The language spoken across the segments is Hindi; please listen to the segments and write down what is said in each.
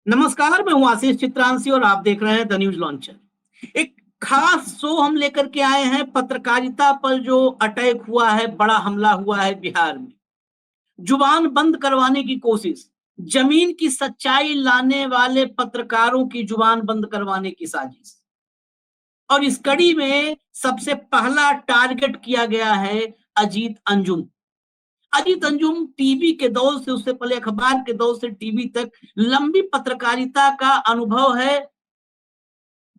नमस्कार, मैं हूं आशीष चित्रांशी और आप देख रहे हैं द न्यूज लॉन्चर। एक खास शो हम लेकर के आए हैं। पत्रकारिता पर जो अटैक हुआ है, बड़ा हमला हुआ है बिहार में, जुबान बंद करवाने की कोशिश, जमीन की सच्चाई लाने वाले पत्रकारों की जुबान बंद करवाने की साजिश। और इस कड़ी में सबसे पहला टारगेट किया गया है अजीत अंजुम। अजीत अंजुम टीवी के दौर से, उससे पहले अखबार के दौर से टीवी तक लंबी पत्रकारिता का अनुभव है।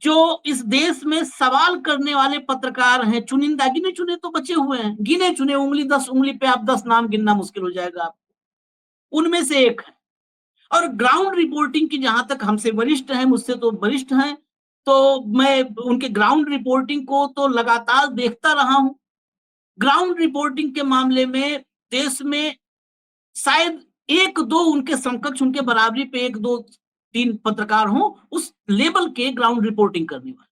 जो इस देश में सवाल करने वाले पत्रकार हैं, चुनिंदा, गिने चुने तो बचे हुए हैं, गिने चुने, उंगली 10 उंगली पे आप 10 नाम गिनना मुश्किल हो जाएगा आपको, उनमें से एक है। और ग्राउंड रिपोर्टिंग की जहां तक हमसे वरिष्ठ हैं, मुझसे तो वरिष्ठ हैं, तो मैं उनके ग्राउंड रिपोर्टिंग को तो लगातार देखता रहा हूं। ग्राउंड रिपोर्टिंग के मामले में देश में शायद एक दो उनके समकक्ष, उनके बराबरी पे एक दो तीन पत्रकार हों उस लेवल के ग्राउंड रिपोर्टिंग करने वाले।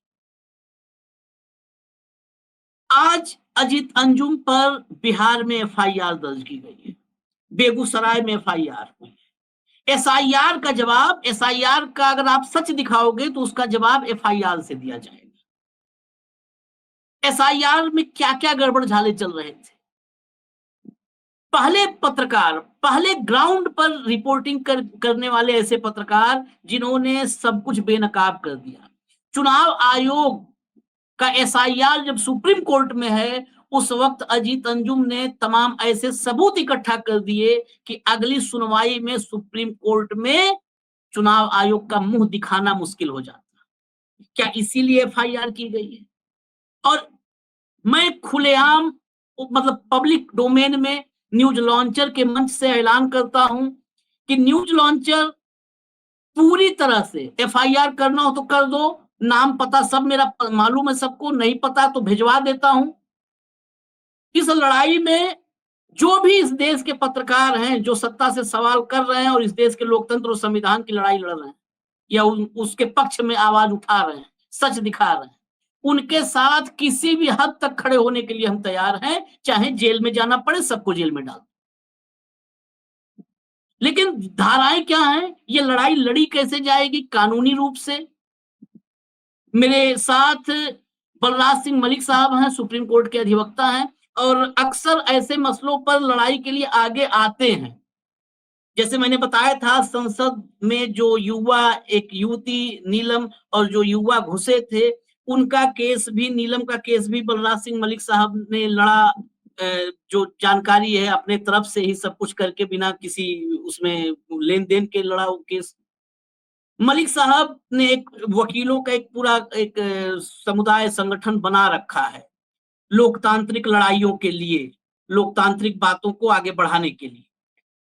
आज अजीत अंजुम पर बिहार में एफआईआर दर्ज की गई है, बेगूसराय में एफआईआर हुई है। एसआईआर का जवाब, एसआईआर का अगर आप सच दिखाओगे तो उसका जवाब एफआईआर से दिया जाएगा। एसआईआर में क्या क्या गड़बड़ झाले चल रहे थे। पहले पत्रकार, पहले ग्राउंड पर रिपोर्टिंग करने वाले ऐसे पत्रकार जिन्होंने सब कुछ बेनकाब कर दिया। चुनाव आयोग का एसआईआर जब सुप्रीम कोर्ट में है, उस वक्त अजीत अंजुम ने तमाम ऐसे सबूत इकट्ठा कर दिए कि अगली सुनवाई में सुप्रीम कोर्ट में चुनाव आयोग का मुंह दिखाना मुश्किल हो जाता। क्या इसीलिए एफआईआर की गई है? और मैं खुलेआम, मतलब पब्लिक डोमेन में न्यूज लॉन्चर के मंच से ऐलान करता हूं कि न्यूज लॉन्चर पूरी तरह से एफआईआर करना हो तो कर दो, नाम पता सब मेरा मालूम है सबको, नहीं पता तो भिजवा देता हूं। इस लड़ाई में जो भी इस देश के पत्रकार हैं, जो सत्ता से सवाल कर रहे हैं और इस देश के लोकतंत्र और संविधान की लड़ाई लड़ रहे हैं या उसके पक्ष में आवाज उठा रहे हैं, सच दिखा रहे हैं, उनके साथ किसी भी हद तक खड़े होने के लिए हम तैयार हैं, चाहे जेल में जाना पड़े, सबको जेल में डाल। लेकिन धाराएं क्या हैं, ये लड़ाई लड़ी कैसे जाएगी कानूनी रूप से? मेरे साथ बलराज सिंह मलिक साहब हैं, सुप्रीम कोर्ट के अधिवक्ता हैं और अक्सर ऐसे मसलों पर लड़ाई के लिए आगे आते हैं। जैसे मैंने बताया था, संसद में जो युवा, एक युवती नीलम और जो युवा घुसे थे, उनका केस भी, नीलम का केस भी बलराज सिंह मलिक साहब ने लड़ा। जो जानकारी है अपने तरफ से ही सब कुछ करके, बिना किसी उसमें लेन देन के लड़ा वो केस। मलिक साहब ने एक वकीलों का एक पूरा एक समुदाय संगठन बना रखा है लोकतांत्रिक लड़ाइयों के लिए, लोकतांत्रिक बातों को आगे बढ़ाने के लिए।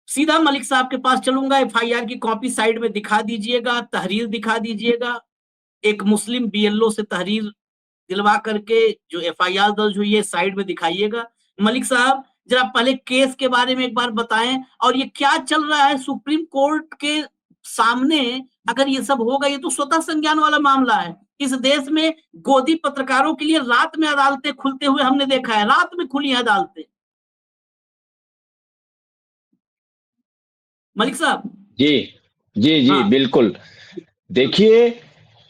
सीधा मलिक साहब के पास चलूंगा, एफआईआर की कॉपी साइड में दिखा दीजिएगा, तहरीर दिखा दीजिएगा, एक मुस्लिम बीएलओ से तहरीर दिलवा करके जो एफआईआर दर्ज हुई है साइड में दिखाइएगा। मलिक साहब जरा पहले केस के बारे में एक बार बताएं, और ये क्या चल रहा है सुप्रीम कोर्ट के सामने? अगर ये सब होगा, ये तो स्वतः संज्ञान वाला मामला है। इस देश में गोदी पत्रकारों के लिए रात में अदालतें खुलते हुए हमने देखा है, रात में खुली अदालतें। मलिक साहब। जी जी जी, हाँ। बिल्कुल। देखिए,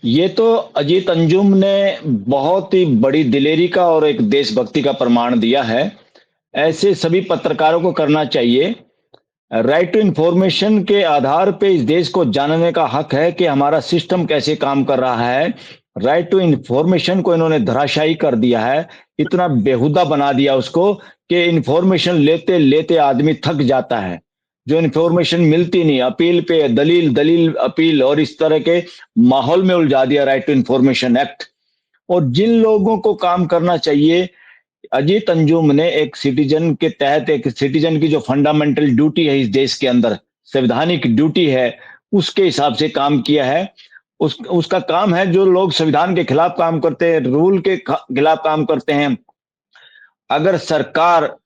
ये तो अजीत अंजुम ने बहुत ही बड़ी दिलेरी का और एक देशभक्ति का प्रमाण दिया है। ऐसे सभी पत्रकारों को करना चाहिए। राइट टू इंफॉर्मेशन के आधार पे इस देश को जानने का हक है कि हमारा सिस्टम कैसे काम कर रहा है। राइट टू इंफॉर्मेशन को इन्होंने धराशायी कर दिया है, इतना बेहुदा बना दिया उसको कि इंफॉर्मेशन लेते लेते आदमी थक जाता है। जो इंफॉर्मेशन मिलती नहीं, अपील पे दलील, दलील अपील, और इस तरह के माहौल में उलझा दिया राइट टू इंफॉर्मेशन एक्ट। और जिन लोगों को काम करना चाहिए, अजीत अंजुम ने एक सिटीजन के तहत, एक सिटीजन की जो फंडामेंटल ड्यूटी है इस देश के अंदर, संवैधानिक ड्यूटी है, उसके हिसाब से काम किया है। उसका काम है, जो लोग संविधान के खिलाफ काम करते हैं, रूल के खिलाफ काम करते हैं, अगर सरकार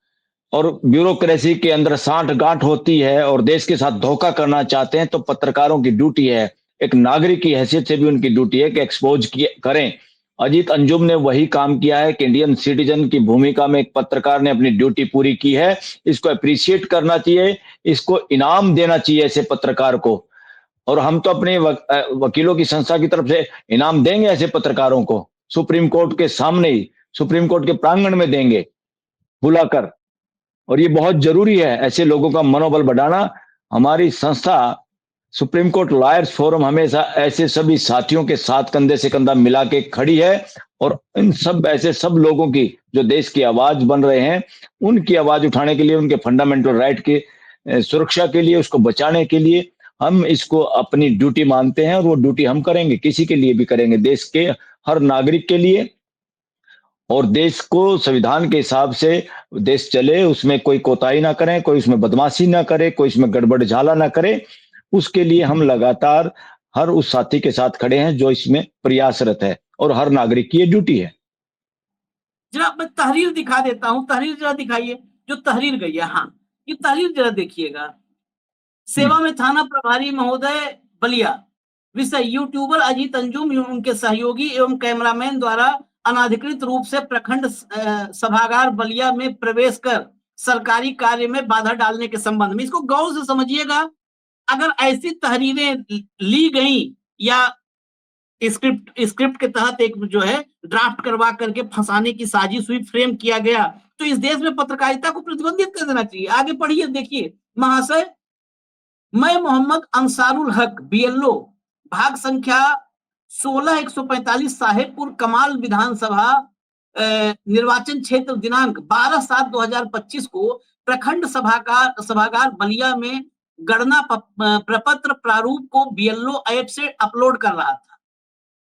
और ब्यूरोक्रेसी के अंदर सांठ गांठ होती है और देश के साथ धोखा करना चाहते हैं, तो पत्रकारों की ड्यूटी है, एक नागरिक की हैसियत से भी उनकी ड्यूटी है कि एक्सपोज करें। अजीत अंजुम ने वही काम किया है कि इंडियन सिटीजन की भूमिका में एक पत्रकार ने अपनी ड्यूटी पूरी की है। इसको अप्रिशिएट करना चाहिए, इसको इनाम देना चाहिए ऐसे पत्रकार को। और हम तो अपने वकीलों की संस्था की तरफ से इनाम देंगे ऐसे पत्रकारों को, सुप्रीम कोर्ट के सामने ही, सुप्रीम कोर्ट के प्रांगण में देंगे बुलाकर। और ये बहुत जरूरी है, ऐसे लोगों का मनोबल बढ़ाना। हमारी संस्था सुप्रीम कोर्ट लॉयर्स फोरम हमेशा ऐसे सभी साथियों के साथ कंधे से कंधा मिला के खड़ी है, और इन सब ऐसे सब लोगों की जो देश की आवाज बन रहे हैं, उनकी आवाज उठाने के लिए, उनके फंडामेंटल राइट की सुरक्षा के लिए, उसको बचाने के लिए हम इसको अपनी ड्यूटी मानते हैं, और वो ड्यूटी हम करेंगे, किसी के लिए भी करेंगे, देश के हर नागरिक के लिए। और देश को संविधान के हिसाब से देश चले, उसमें कोई कोताही ना करें, कोई उसमें बदमाशी ना करे, कोई इसमें गड़बड़ झाला ना करे, उसके लिए हम लगातार हर उस साथी के साथ खड़े हैं जो इसमें प्रयासरत है, और हर नागरिक की ये ड्यूटी है। जरा मैं तहरीर दिखा देता हूं, तहरीर जरा दिखाइए, जो तहरीर गई है। हाँ, ये तहरीर जरा देखिएगा। सेवा में थाना प्रभारी महोदय बलिया, विषय यूट्यूबर अजीत अंजुम उनके सहयोगी एवं कैमरामैन द्वारा अनाधिकृत रूप से प्रखंड सभागार बलिया में प्रवेश कर सरकारी कार्य में बाधा डालने के संबंध में। इसको गौर से समझिएगा। अगर ऐसी तहरीरें ली गई या स्क्रिप्ट के तहत एक जो है ड्राफ्ट करवा करके फंसाने की साजिश हुई, फ्रेम किया गया, तो इस देश में पत्रकारिता को प्रतिबंधित कर देना चाहिए। आगे पढ़िए, देखिए। महाशय, मैं मोहम्मद अंसारुल हक, बीएलओ, भाग संख्या 16-145, साहेबपुर कमाल विधानसभा निर्वाचन क्षेत्र, दिनांक 12/7/2025 को प्रखंड सभागार बलिया में गणना प्रपत्र प्रारूप को बीएलओ ऐप से अपलोड कर रहा था।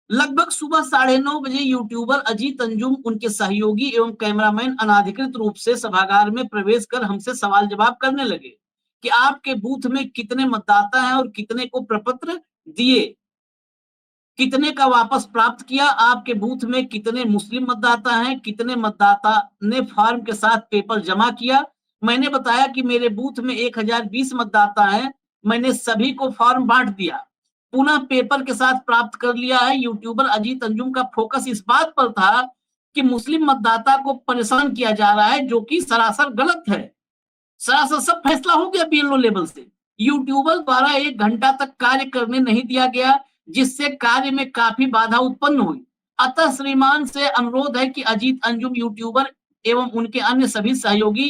लगभग सुबह 9:30 बजे यूट्यूबर अजीत अंजुम, उनके सहयोगी एवं कैमरामैन अनाधिकृत रूप से सभागार में प्रवेश कर हमसे सवाल जवाब करने लगे कि आपके बूथ में कितने मतदाता हैं और कितने को प्रपत्र दिए, कितने का वापस प्राप्त किया, आपके बूथ में कितने मुस्लिम मतदाता हैं, कितने मतदाता ने फॉर्म के साथ पेपर जमा किया। मैंने बताया कि मेरे बूथ में 1020 मतदाता हैं, मैंने सभी को फॉर्म बांट दिया, पुनः पेपर के साथ प्राप्त कर लिया है। यूट्यूबर अजीत अंजुम का फोकस इस बात पर था कि मुस्लिम मतदाता को परेशान किया जा रहा है, जो कि सरासर गलत है। सरासर सब फैसला हो गया बीएलओ लेवल से। यूट्यूबर द्वारा 1 घंटा तक कार्य करने नहीं दिया गया, जिससे कार्य में काफी बाधा उत्पन्न हुई। अतः श्रीमान से अनुरोध है कि अजीत अंजुम यूट्यूबर एवं उनके अन्य सभी सहयोगी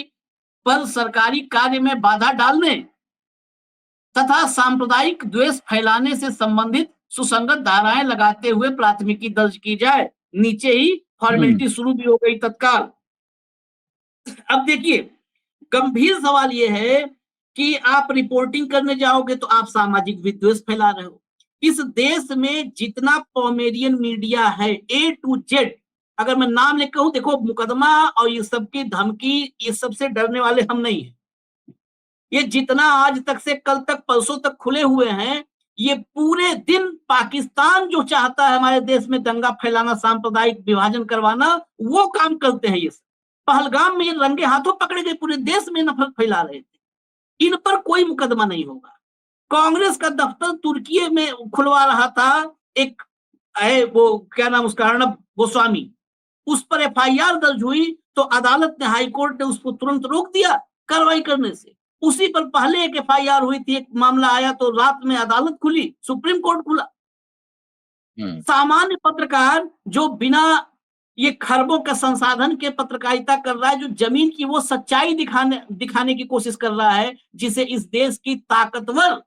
पर सरकारी कार्य में बाधा डालने तथा सांप्रदायिक द्वेष फैलाने से संबंधित सुसंगत धाराएं लगाते हुए प्राथमिकी दर्ज की जाए। नीचे ही फॉर्मेलिटी शुरू भी हो गई तत्काल। अब देखिए, गंभीर सवाल यह है कि आप रिपोर्टिंग करने जाओगे तो आप सामाजिक विद्वेष फैला रहे हो। इस देश में जितना पॉमेरियन मीडिया है, A to Z, अगर मैं नाम लेकर कहूं, देखो, मुकदमा और ये सबकी धमकी, ये सबसे डरने वाले हम नहीं है। ये जितना आज तक से कल तक परसों तक खुले हुए हैं, ये पूरे दिन पाकिस्तान जो चाहता है हमारे देश में दंगा फैलाना, सांप्रदायिक विभाजन करवाना, वो काम करते हैं। ये पहलगाम में ये रंगे हाथों पकड़े गए, पूरे देश में नफरत फैला रहे थे। इन पर कोई मुकदमा नहीं होगा। कांग्रेस का दफ्तर तुर्की में खुलवा रहा था, एक है वो क्या नाम उसका, अर्णब गोस्वामी, उस पर एफआईआर दर्ज हुई तो अदालत ने, हाईकोर्ट ने उसको तुरंत रोक दिया कार्रवाई करने से। उसी पर पहले एक एफआईआर हुई थी, एक मामला आया तो रात में अदालत खुली, सुप्रीम कोर्ट खुला। सामान्य पत्रकार जो बिना ये खरबों का संसाधन के पत्रकारिता कर रहा है, जो जमीन की वो सच्चाई दिखाने की कोशिश कर रहा है, जिसे इस देश की ताकतवर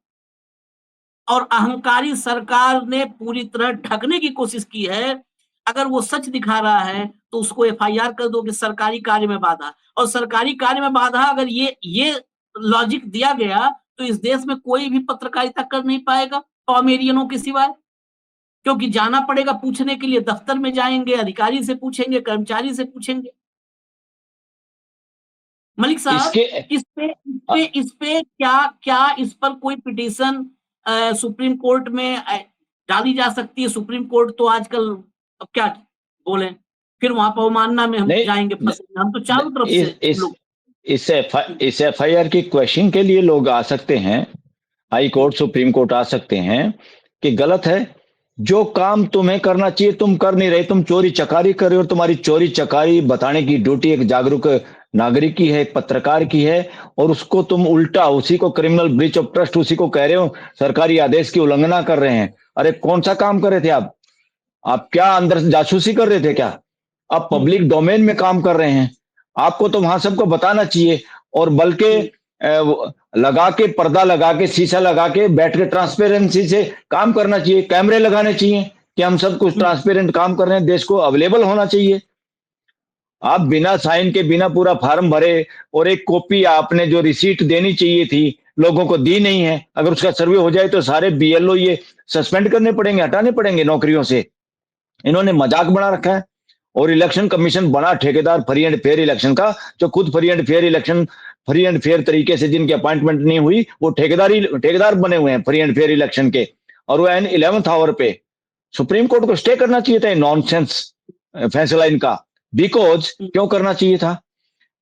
और अहंकारी सरकार ने पूरी तरह ढकने की कोशिश की है, अगर वो सच दिखा रहा है तो उसको एफआईआर कर दो कि सरकारी कार्य में बाधा। और सरकारी कार्य में बाधा, अगर ये लॉजिक दिया गया तो इस देश में कोई भी पत्रकारिता कर नहीं पाएगा पॉमेरियनों के सिवाय, क्योंकि जाना पड़ेगा पूछने के लिए, दफ्तर में जाएंगे, अधिकारी से पूछेंगे, कर्मचारी से पूछेंगे। मलिक साहब, इस पे क्या इस पर कोई पिटीशन सुप्रीम कोर्ट में डाली जा सकती है? सुप्रीम कोर्ट तो आजकल, अब क्या बोले, फिर वहां पर अवमानना में हम जाएंगे, फंसेंगे। हम तो चारों तरफ से इस एफआईआर की क्वेश्चन के लिए लोग आ सकते हैं, हाई कोर्ट, सुप्रीम कोर्ट आ सकते हैं कि गलत है, जो काम तुम्हें करना चाहिए तुम कर नहीं रहे, तुम चोरी चकारी कर रहे हो, तुम्हारी चोरी चकारी बताने की ड्यूटी एक जागरूक नागरिक की है, एक पत्रकार की है, और उसको तुम उल्टा उसी को क्रिमिनल ब्रीच ऑफ ट्रस्ट उसी को कह रहे हो, सरकारी आदेश की उल्लंघना कर रहे हैं। अरे कौन सा काम कर रहे थे आप क्या अंदर से जासूसी कर रहे थे क्या? आप पब्लिक डोमेन में काम कर रहे हैं, आपको तो वहां सबको बताना चाहिए। और बल्कि लगा के पर्दा लगा के शीशा लगा के बैठ के ट्रांसपेरेंसी से काम करना चाहिए, कैमरे लगाने चाहिए कि हम सब कुछ ट्रांसपेरेंट काम कर रहे हैं, देश को अवेलेबल होना चाहिए। आप बिना साइन के बिना पूरा फॉर्म भरे और एक कॉपी आपने जो रिसीट देनी चाहिए थी लोगों को दी नहीं है, अगर उसका सर्वे हो जाए तो सारे बीएलओ ये सस्पेंड करने पड़ेंगे, हटाने पड़ेंगे नौकरियों से। इन्होंने मजाक बना रखा है। और इलेक्शन कमीशन बना ठेकेदार फ्री एंड फेयर इलेक्शन का, जो खुद फ्री एंड फेयर तरीके से जिनकी अपॉइंटमेंट नहीं हुई वो ठेकेदार बने हुए हैं फ्री एंड फेयर इलेक्शन के। और वो एन 11th आवर पे सुप्रीम कोर्ट को स्टे करना चाहिए था नॉनसेंस फैसला इनका। बिकॉज क्यों करना चाहिए था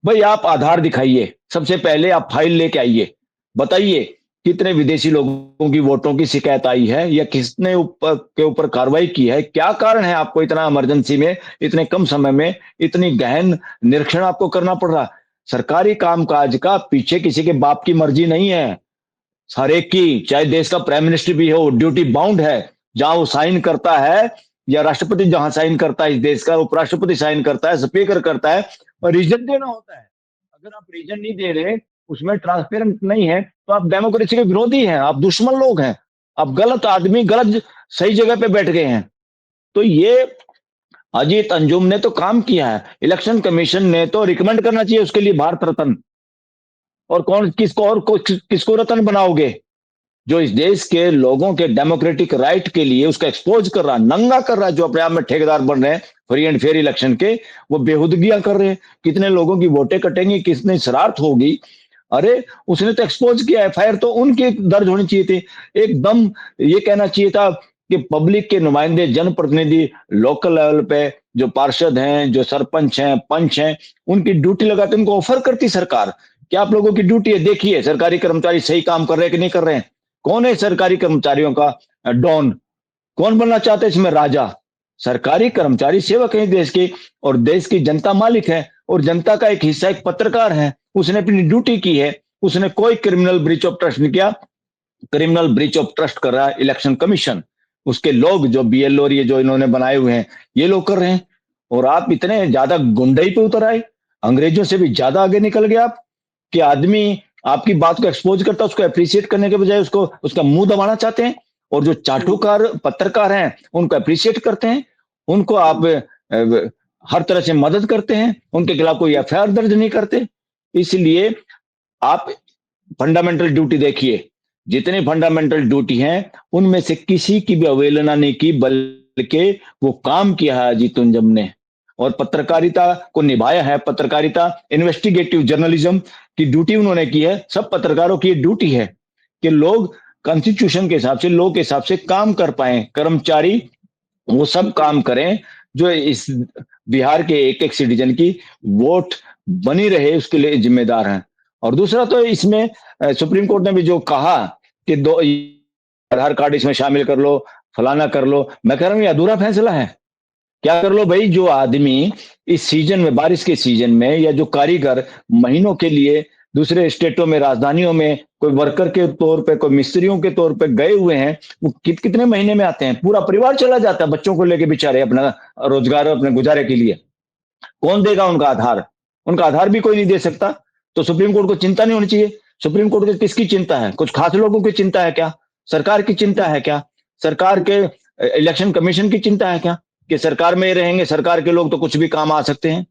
भाई? आप आधार दिखाइए, सबसे पहले आप फाइल लेके आइए, बताइए कितने विदेशी लोगों की वोटों की शिकायत आई है या किसने ऊपर कार्रवाई की है, क्या कारण है आपको इतना इमरजेंसी में इतने कम समय में इतनी गहन निरीक्षण आपको करना पड़ रहा? सरकारी कामकाज का पीछे किसी के बाप की मर्जी नहीं है, हर एक की, चाहे देश का प्राइम मिनिस्टर भी हो, ड्यूटी बाउंड है। जहां वो साइन करता है या राष्ट्रपति जहां साइन करता है इस देश का, उपराष्ट्रपति साइन करता है, स्पीकर करता है, और रीजन देना होता है। अगर आप रीजन नहीं दे रहे, उसमें ट्रांसपेरेंट नहीं है, तो आप डेमोक्रेसी के विरोधी हैं, आप दुश्मन लोग हैं, आप गलत आदमी गलत सही जगह पे बैठ गए हैं। तो ये अजीत अंजुम ने तो काम किया है, इलेक्शन कमीशन ने तो रिकमेंड करना चाहिए उसके लिए भारत रत्न। और किसको रत्न बनाओगे? जो इस देश के लोगों के डेमोक्रेटिक राइट के लिए उसका एक्सपोज कर रहा, नंगा कर रहा है, जो अपने आप में ठेकेदार बन रहे हैं फ्री एंड फेयर इलेक्शन के, वो बेहुदगियां कर रहे हैं। कितने लोगों की वोटें कटेंगी, कितनी शरारत होगी। अरे उसने तो एक्सपोज किया, एफआईआर तो उनकी दर्ज होनी चाहिए थी। एकदम ये कहना चाहिए था कि पब्लिक के नुमाइंदे, जनप्रतिनिधि, लोकल लेवल पे जो पार्षद हैं, जो सरपंच हैं, पंच हैं, उनकी ड्यूटी लगाते, उनको ऑफर करती सरकार कि आप लोगों की ड्यूटी है, देखिए सरकारी कर्मचारी सही काम कर रहे हैं कि नहीं कर रहे हैं। कौन है सरकारी कर्मचारियों का डॉन? कौन बनना चाहते हैं इसमें राजा? सरकारी कर्मचारी सेवक है देश के, और देश की जनता मालिक है, और जनता का एक हिस्सा एक पत्रकार है। उसने अपनी ड्यूटी की है, उसने कोई क्रिमिनल ब्रीच ऑफ ट्रस्ट नहीं किया। क्रिमिनल ब्रीच ऑफ ट्रस्ट कर रहा है इलेक्शन कमीशन, उसके लोग जो बीएलओ और ये जो इन्होंने बनाए हुए हैं ये लोग कर रहे हैं। और आप इतने ज्यादा गुंडई पे उतर आए, अंग्रेजों से भी ज्यादा आगे निकल गए आप, कि आदमी आपकी बात को एक्सपोज करता है, उसको अप्रिशिएट करने के बजाय उसको उसका मुंह दबाना चाहते हैं। और जो चाटुकार पत्रकार हैं उनको अप्रिशिएट करते हैं, उनको आप हर तरह से मदद करते हैं, उनके खिलाफ कोई एफआईआर दर्ज नहीं करते। इसलिए आप फंडामेंटल ड्यूटी देखिए, जितनी फंडामेंटल ड्यूटी हैं उनमें से किसी की भी अवहेलना नहीं की, बल्कि वो काम किया है अजीत अंजुम ने, और पत्रकारिता को निभाया है। पत्रकारिता, इन्वेस्टिगेटिव जर्नलिज्म की ड्यूटी उन्होंने की है। सब पत्रकारों की ड्यूटी है कि लोग कॉन्स्टिट्यूशन के हिसाब से, लॉ के हिसाब से काम कर पाए, कर्मचारी वो सब काम करें जो इस बिहार के एक एक सिटीजन की वोट बनी रहे उसके लिए जिम्मेदार हैं। और दूसरा तो इसमें सुप्रीम कोर्ट ने भी जो कहा कि दो आधार कार्ड इसमें शामिल कर लो, फलाना कर लो, मैं कह रहा हूं ये अधूरा फैसला है। क्या कर लो भाई? जो आदमी इस सीजन में, बारिश के सीजन में, या जो कारीगर महीनों के लिए दूसरे स्टेटों में, राजधानियों में कोई वर्कर के तौर पे, कोई मिस्त्रियों के तौर पे गए हुए हैं, वो कितने महीने में आते हैं? पूरा परिवार चला जाता है बच्चों को लेके बेचारे, अपना रोजगार अपने गुजारे के लिए। कौन देगा उनका आधार? उनका आधार भी कोई नहीं दे सकता। तो सुप्रीम कोर्ट को चिंता नहीं होनी चाहिए? सुप्रीम कोर्ट को किसकी चिंता है? कुछ खास लोगों की चिंता है क्या? सरकार की चिंता है क्या? सरकार के इलेक्शन कमीशन की चिंता है क्या कि सरकार में रहेंगे, सरकार के लोग तो कुछ भी काम आ सकते हैं?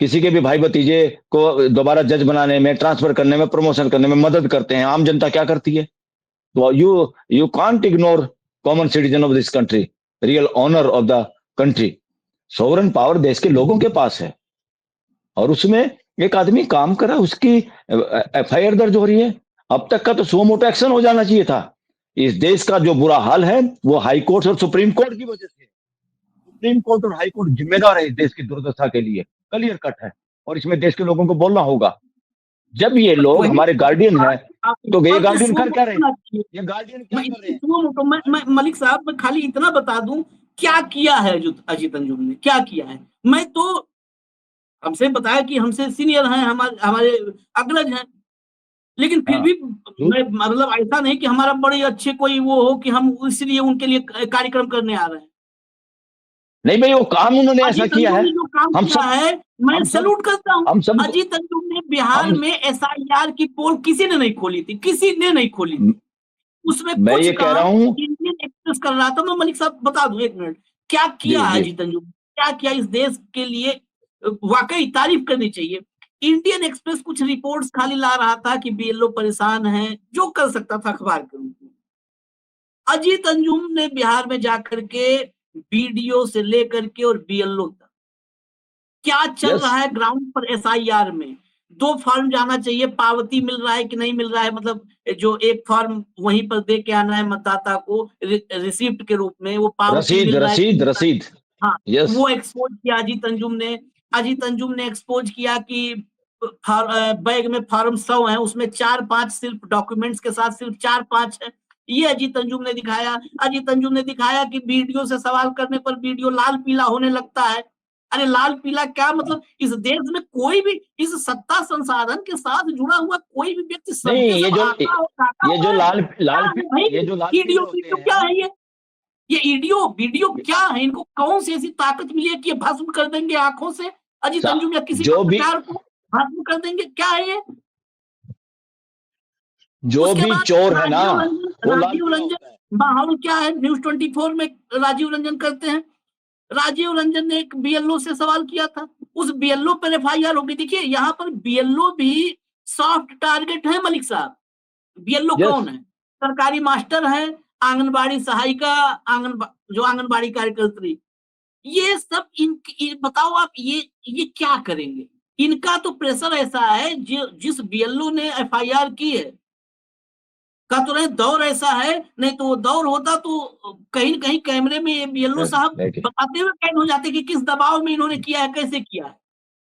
किसी के भी भाई भतीजे को दोबारा जज बनाने में, ट्रांसफर करने में, प्रमोशन करने में मदद करते हैं। आम जनता क्या करती है? तो you can't ignore common citizen of this country, real owner of the country. Sovereign power देश के लोगों के पास है, और उसमें एक आदमी काम कर रहा है, उसकी एफआईआर दर्ज हो रही है। अब तक का तो सो मोटो एक्शन हो जाना चाहिए था। इस देश का जो बुरा हाल है वो हाई कोर्ट और सुप्रीम कोर्ट की वजह से। सुप्रीम कोर्ट और हाई कोर्ट जिम्मेदार है इस देश की दुर्दशा के लिए, क्लियर कट है। और इसमें देश के लोगों को बोलना होगा। जब ये लोग हमारे गार्डियन है, तो ये गार्डियन कर क्या रहे हैं? ये गार्डियन क्या कर रहे हैं? मैं मलिक साहब, मैं खाली इतना बता दूं क्या किया है जो अजीत अंजुम ने क्या किया है। मैं तो हमसे बताया कि हमसे सीनियर हैं, हमारे हमारे अग्रज हैं, लेकिन फिर हाँ भी मैं मतलब ऐसा नहीं कि हमारा बड़े अच्छे कोई वो हो कि हम इसलिए उनके लिए कार्यक्रम करने आ रहे हैं। नहीं भाई, वो काम उन्होंने ऐसा अजीत किया अंजुम है। ने जो काम हम किया सब है, मैं हम सब सैल्यूट करता हूँ। हम सब अजीत अंजुम ने बिहार हम में एसआईआर की पोल किसी ने नहीं खोली थी, किसी ने नहीं खोली थी। उसमें मैं कुछ ये कह रहा काम हूँ। इंडियन एक्सप्रेस कर रहा था। मैं मलिक साहब बता दूं, एक मिनट, क्या किया जी है जी। अजीत अंजुम, क्या किया इस देश के लिए, वाकई तारीफ करनी चाहिए। इंडियन एक्सप्रेस कुछ रिपोर्ट्स खाली ला रहा था कि बीएलओ परेशान है, जो कर सकता था अखबार के रूप में। अजीत अंजुम ने बिहार में जाकर के बीडीओ से लेकर के और बीएलओ तक क्या चल यस। रहा है ग्राउंड पर एसआईआर में, 2 फॉर्म जाना चाहिए, पावती मिल रहा है कि नहीं मिल रहा है, मतलब जो एक फॉर्म वहीं पर दे के आना है मतदाता को रिसिप्ट के रूप में, वो पावती रसीद मिल रहा है कि रसीद नहीं। रसीद। हाँ, यस। वो एक्सपोज किया अजीत अंजुम ने। अजीत अंजुम ने एक्सपोज किया कि बैग में फॉर्म 100 है, उसमें 4-5 सिर्फ डॉक्यूमेंट्स के साथ सिर्फ 4-5 है। ये अजीत अंजुम ने दिखाया। अजीत अंजुम ने दिखाया कि वीडियो से सवाल करने पर वीडियो लाल पीला होने लगता है। अरे लाल पीला क्या मतलब, इस देश में कोई भी इस सत्ता संसाधन के साथ जुड़ा हुआ कोई भी व्यक्ति नहीं, सत्य सब आता हो जाता ये जो हुआ है, क्या है भाई, ये जो लाल पीले ईडीओ होते वीडियो क्या हैं। है ये ईडीओ वीडियो क्या है, इनको कौन सी ऐसी ताकत मिली है कि ये भस्म कर देंगे आंखों से अजीत अंजुम या किसी जो भी पत्रकार को भस्म कर देंगे, क्या है ये। उसके बाद चोर है ना, राजीव रंजन, वो लाल पीला होता है। माहौल क्या है, न्यूज 24 में राजीव रंजन करते हैं। राजीव रंजन ने एक बीएलओ से सवाल किया था, उस बीएलओ पर एफआईआर होगी। देखिए यहाँ पर बीएलओ भी सॉफ्ट टारगेट है मलिक साहब। BLO yes. कौन है, सरकारी मास्टर है, आंगनबाड़ी सहायिका, जो आंगनबाड़ी कार्यकर्त्री, ये सब बताओ आप, ये क्या करेंगे। इनका तो प्रेशर ऐसा है, जिस बीएलओ ने एफआईआर की है, का तो नहीं दौर ऐसा है, नहीं तो वो दौर होता तो कहीं न कहीं कैमरे में ये बीएलओ साहब बताते हुए कैद हो जाते कि किस दबाव में इन्होंने किया है, कैसे किया है।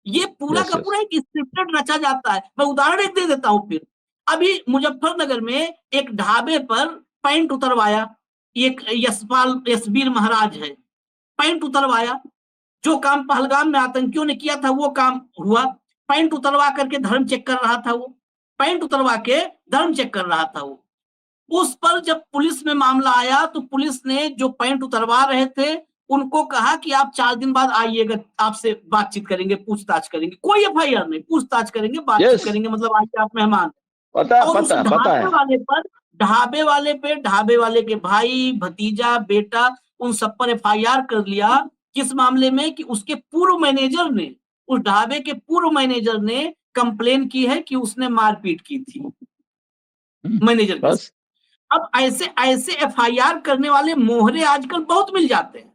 ये पूरा यस का यस। पूरा एक स्क्रिप्टेड रचा जाता है। मैं उदाहरण एक दे देता हूँ फिर। अभी मुजफ्फरनगर में एक ढाबे पर पैंट उतरवाया, एक यशवीर महाराज है, पैंट उतरवाया। जो काम पहलगाम में आतंकियों ने किया था वो काम हुआ। पैंट उतरवा करके धर्म चेक कर रहा था वो, पैंट उतरवा के धर्म चेक कर रहा था वो। उस पर जब पुलिस में मामला आया तो पुलिस ने जो पैंट उतरवा रहे थे उनको कहा कि आप 4 दिन बाद आइएगा, आपसे बातचीत करेंगे, पूछताछ करेंगे। कोई एफआईआर नहीं, पूछताछ करेंगे, बातचीत यस। करेंगे, मतलब आइए आप मेहमान। पता और उस पता पता है। ढाबे वाले के भाई, भतीजा, बेटा, उन सब पर एफआईआर कर लिया। किस मामले में कि उसके पूर्व मैनेजर ने, उस ढाबे के पूर्व मैनेजर ने कंप्लेन की है कि उसने मारपीट की थी मैनेजर के बस। साथ। अब ऐसे ऐसे एफआईआर करने वाले मोहरे आजकल बहुत मिल जाते हैं।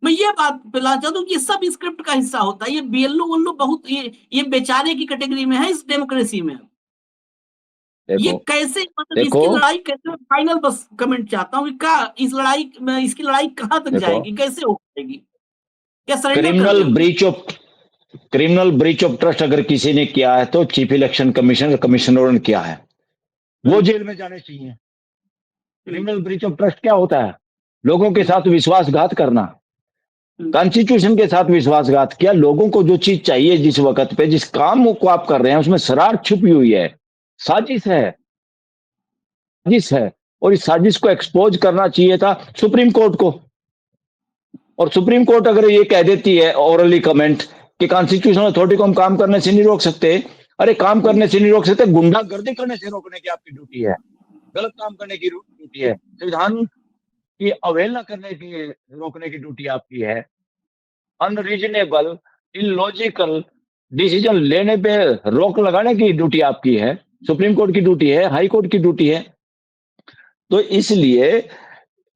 मैं ये बात बताना चाहता हूँ, ये सब स्क्रिप्ट का हिस्सा होता है। ये बीएलओ वल्लो बहुत ये बेचारे की कैटेगरी में है इस डेमोक्रेसी में। ये देखो कैसे, मतलब देखो इसकी लड़ाई कैसे, फाइनल बस कमेंट चाहता हूँ कि क्या इस लड़ाई में, इसकी लड़ाई कहाँ तक देखो जाएगी, कैसे हो पाएगी, क्या सरेंडर कर क्रिमिनल देंगे। Breach of criminal breach of trust अगर किसी ने किया है तो चीफ इलेक्शन कमीशन कमिश्नर ने किया है, वो हम्म, जेल में जाने चाहिए। हम्म, क्रिमिनल ब्रीच ऑफ ट्रस्ट क्या होता है? लोगों के हम्म, साथ विश्वासघात करना। हम्म, कॉन्स्टिट्यूशन के साथ विश्वासघात किया। लोगों को जो चीज चाहिए जिस वक्त पे जिस काम को आप कर रहे हैं उसमें शरारत छुपी हुई है, साजिश है, साजिश है। और इस साजिश को एक्सपोज करना चाहिए था सुप्रीम कोर्ट को। और सुप्रीम कोर्ट अगर ये कह देती है ओरली कमेंट कि कॉन्स्टिट्यूशनल अथॉरिटी को हम काम करने से नहीं रोक सकते, अरे काम हम्म, करने से नहीं रोक सकते, गुंडागर्दी करने से रोकने की आपकी ड्यूटी है, गलत काम करने की ड्यूटी है, संविधान की अवहेलना करने की रोकने की ड्यूटी आपकी है। अनरीजनेबल इलॉजिकल डिसीजन लेने पे रोक लगाने की ड्यूटी आपकी है, सुप्रीम कोर्ट की ड्यूटी है, हाई कोर्ट की ड्यूटी है। तो इसलिए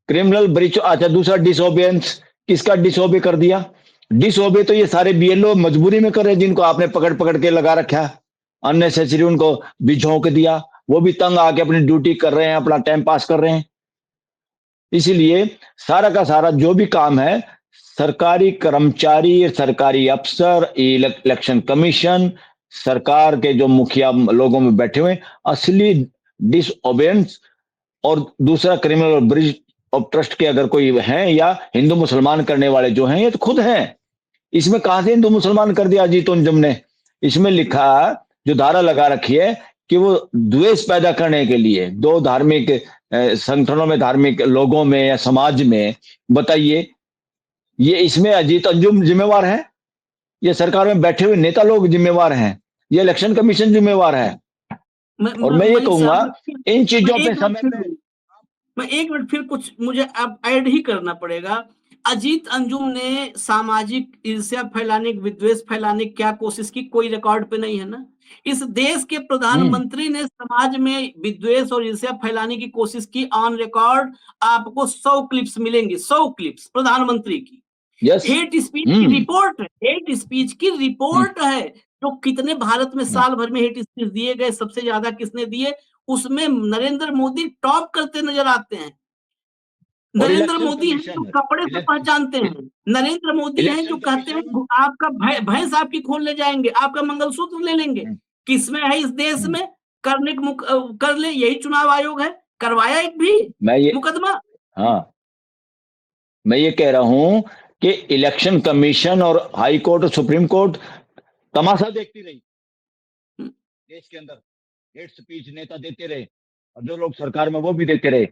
क्रिमिनल ब्रीच। अच्छा, दूसरा डिसोबियंस, किसका डिसोबे कर दिया? डिसोबे तो ये सारे बीएलओ मजबूरी में कर रहे हैं जिनको आपने पकड़ पकड़ के लगा रखा है, अननेसेसरी उनको भी झोंक दिया, वो भी तंग आके अपनी ड्यूटी कर रहे हैं, अपना टाइम पास कर रहे हैं। इसीलिए सारा का सारा जो भी काम है, सरकारी कर्मचारी, सरकारी अफसर, इलेक्शन कमीशन, सरकार के जो मुखिया लोगों में बैठे हुए, असली डिसओबेंस। और दूसरा क्रिमिनल ब्रीच ऑफ ट्रस्ट के अगर कोई है या हिंदू मुसलमान करने वाले जो हैं, ये तो खुद हैं। इसमें कहां से हिंदू मुसलमान कर दिया अजीत अंजुम ने? इसमें लिखा, जो धारा लगा रखी है कि वो द्वेष पैदा करने के लिए दो धार्मिक संगठनों में, धार्मिक लोगों में या समाज में, बताइए, ये इसमें अजीत अंजुम जिम्मेवार है? ये सरकार में बैठे हुए नेता लोग जिम्मेवार हैं? ये इलेक्शन कमीशन जिम्मेवार है? और मैं ये मलिक कहूंगा, साहब, इन मैं चीजों पे एक मिनट समय पे, फिर मैं 1 मिनट फिर कुछ मुझे अब ऐड ही करना पड़ेगा। अजीत अंजुम ने सामाजिक ईर्ष्या फैलाने, विद्वेष फैलाने की क्या कोशिश की? कोई रिकॉर्ड पे नहीं है ना। इस देश के हम्म, प्रधानमंत्री ने समाज में विद्वेष और ईर्ष्या फैलाने की कोशिश की। ऑन रिकॉर्ड आपको 100 क्लिप्स मिलेंगी, 100 क्लिप्स प्रधानमंत्री की। यस, हेट स्पीच की हम्म, रिपोर्ट है, हेट स्पीच की हम्म, रिपोर्ट है। जो कितने भारत में हम्म। साल भर में हेट स्पीच दिए गए, सबसे ज्यादा किसने दिए, उसमें नरेंद्र मोदी टॉप करते नजर आते हैं। और नरेंद्र इलेक्शन मोदी हैं जो कमीशन, कपड़े से पहचानते हैं। नरेंद्र मोदी हैं जो इलेक्शन कहते हैं कमीशन, आपका भैंस आपकी खोल ले जाएंगे, आपका मंगलसूत्र ले लेंगे। हम्म, किसमें है इस देश हम्म। में? करने को कर ले, यही चुनाव आयोग है। करवाया एक भी मैं ये, मुकदमा? हाँ, मैं ये कह रहा हूं कि इलेक्शन कमीशन और हाई कोर्ट और सुप्रीम कोर्ट तमाशा देखती रही देश के अंदर, हेट स्पीच नेता देते रहे, और जो लोग सरकार में वो भी देते रहे।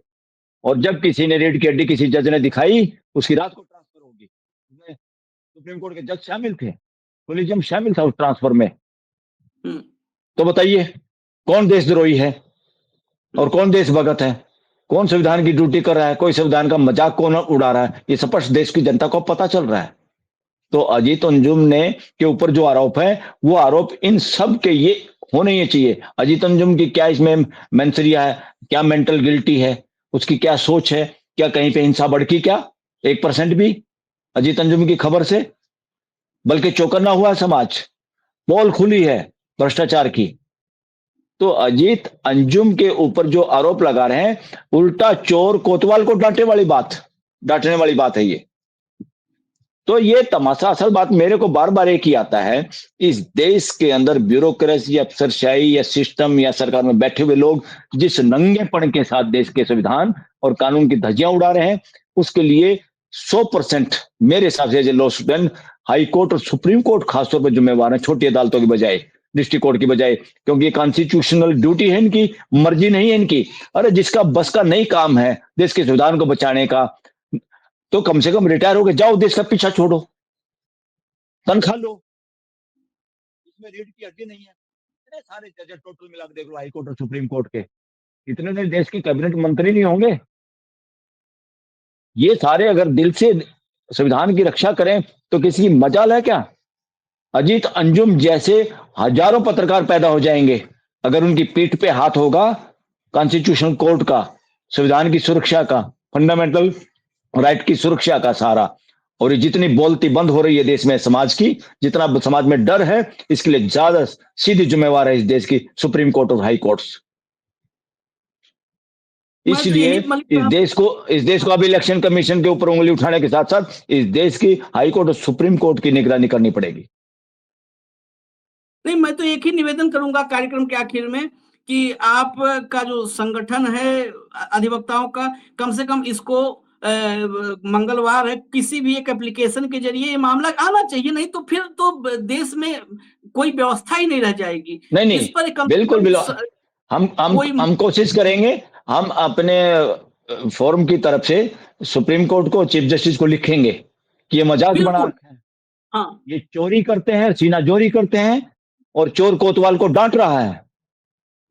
और जब किसी ने रेड की हड्डी किसी जज ने दिखाई, उसकी रात को ट्रांसफर होगी, उसमें सुप्रीम कोर्ट के जज शामिल थे, कोलिजियम शामिल था उस ट्रांसफर में। हम्म, तो बताइए, कौन देशद्रोही है और हम्म। कौन देशभगत है? कौन संविधान की ड्यूटी कर रहा है, कोई संविधान का मजाक कौन उड़ा रहा है? ये स्पष्ट देश की जनता को पता चल रहा है। तो अजीत अंजुम ने के ऊपर जो आरोप है, वो आरोप इन सब के ये होने ही चाहिए। अजीत अंजुम की क्या इसमें मेंसरिया है? क्या मेंटल गिल्टी है? उसकी क्या सोच है? क्या कहीं पे हिंसा भड़की क्या 1% भी अजीत अंजुम की खबर से? बल्कि चौकन्ना हुआ है समाज, पोल खुली है भ्रष्टाचार की। तो अजीत अंजुम के ऊपर जो आरोप लगा रहे हैं, उल्टा चोर कोतवाल को डांटने वाली बात है ये। तो ये तमाशा, असल बात मेरे को बार बार एक ही आता है, इस देश के अंदर ब्यूरोक्रेसी, अफसरशाही या सिस्टम या सरकार में बैठे हुए लोग जिस नंगेपन के साथ देश के संविधान और कानून की धज्जियां उड़ा रहे हैं, उसके लिए 100% मेरे हिसाब से लॉ स्टूडेंट, हाई कोर्ट और सुप्रीम कोर्ट खासतौर पर जिम्मेवार है, छोटी अदालतों की बजाय, डिस्ट्रिक्ट कोर्ट की बजाय, क्योंकि ये कॉन्स्टिट्यूशनल ड्यूटी है इनकी, मर्जी नहीं है इनकी। अरे जिसका बस का नहीं काम है देश के संविधान को बचाने का, तो कम से कम रिटायर होकर जाओ, देश का पीछा छोड़ो, तनख्वाह लो। इसमें रीढ़ की हड्डी नहीं है। इतने सारे जज टोटल मिला के देख लो, हाई कोर्ट और सुप्रीम कोर्ट के, इतने ने देश के कैबिनेट मंत्री नहीं होंगे? ये सारे अगर दिल से संविधान की रक्षा करें तो किसी की मजाल है क्या? अजीत अंजुम जैसे हजारों पत्रकार पैदा हो जाएंगे अगर उनकी पीठ पे हाथ होगा कॉन्स्टिट्यूशनल कोर्ट का, संविधान की सुरक्षा का, फंडामेंटल राइट की सुरक्षा का सहारा। और ये जितनी बोलती बंद हो रही है देश में समाज की, जितना समाज में डर है, इसके लिए ज्यादा सीधी जिम्मेवार है इस देश की सुप्रीम कोर्ट और हाई कोर्ट्स। मैं तो इसलिए यही मलिक साहब, इस देश को अब इलेक्शन कमीशन के ऊपर उंगली उठाने के साथ साथ इस देश की हाई कोर्ट और सुप्रीम कोर्ट की निगरानी करनी पड़ेगी। नहीं, मैं तो एक ही निवेदन करूंगा कार्यक्रम के आखिर में कि आपका जो संगठन है अधिवक्ताओं का, कम से कम इसको मंगलवार है किसी भी एक एप्लीकेशन के जरिए ये मामला आना चाहिए। नहीं तो फिर तो देश में कोई व्यवस्था ही नहीं रह जाएगी। नहीं इस नहीं, पर कम से बिल्कुल कम बिल्कुल, कोई हम कोशिश करेंगे। हम अपने फोरम की तरफ से सुप्रीम कोर्ट को, चीफ जस्टिस को लिखेंगे कि ये मजाक बना बिल्कुल, रखा है, हाँ, ये चोरी करते हैं, सीना जोरी करते हैं, और चोर कोतवाल को डांट रहा है।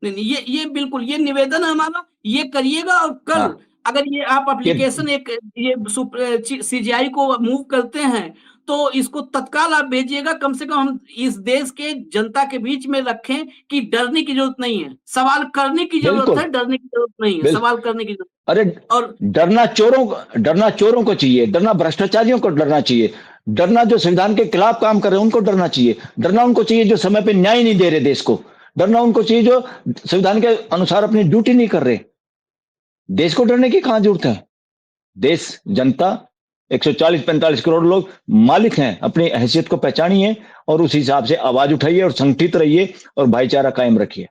नहीं नहीं, ये बिल्कुल ये निवेदन है हमारा, ये करिएगा। और कल हाँ, अगर ये आप कि एप्लीकेशन एक ये सीजीआई को मूव करते हैं तो इसको तत्काल आप भेजिएगा। कम से कम हम इस देश के जनता के बीच में रखें कि डरने की जरूरत नहीं है, सवाल करने की जरूरत बिल्कुल, है, डरने की जरूरत नहीं है, बिल सवाल करने की जरूरत। अरे और डरना चोरों को चाहिए, डरना भ्रष्टाचारियों को डरना चाहिए, डरना जो संविधान के खिलाफ काम कर रहे हैं उनको डरना चाहिए, डरना उनको चाहिए जो समय पे न्याय नहीं दे रहे देश को, डरना उनको चाहिए जो संविधान के अनुसार अपनी ड्यूटी नहीं कर रहे। देश को डरने की कहां जरूरत है? देश, जनता, 140-45 करोड़ लोग मालिक हैं, अपनी हैसियत को पहचानिए और उस हिसाब से आवाज उठाइए और संगठित रहिए और भाईचारा कायम रखिए।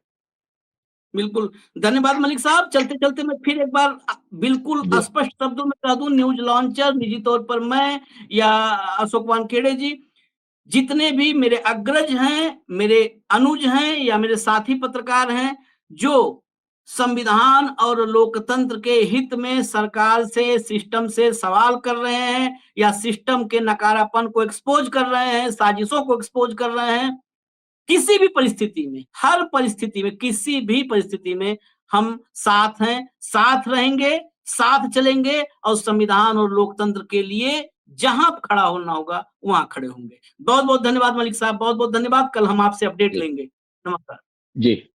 बिल्कुल, धन्यवाद मलिक साहब। चलते चलते मैं फिर एक बार बिल्कुल जी, स्पष्ट शब्दों में कह दूं, न्यूज लॉन्चर निजी तौर पर मैं या अशोक वानखेड़े जी, जितने भी मेरे अग्रज हैं, मेरे अनुज हैं या मेरे साथी पत्रकार हैं, जो संविधान और लोकतंत्र के हित में सरकार से, सिस्टम से सवाल कर रहे हैं या सिस्टम के नकारापन को एक्सपोज कर रहे हैं, साजिशों को एक्सपोज कर रहे हैं, किसी भी परिस्थिति में, हर परिस्थिति में, किसी भी परिस्थिति में हम साथ हैं, साथ रहेंगे, साथ चलेंगे और संविधान और लोकतंत्र के लिए जहां खड़ा होना होगा वहां खड़े होंगे। बहुत बहुत धन्यवाद मलिक साहब, बहुत बहुत धन्यवाद। कल हम आपसे अपडेट जी लेंगे। नमस्कार। जी।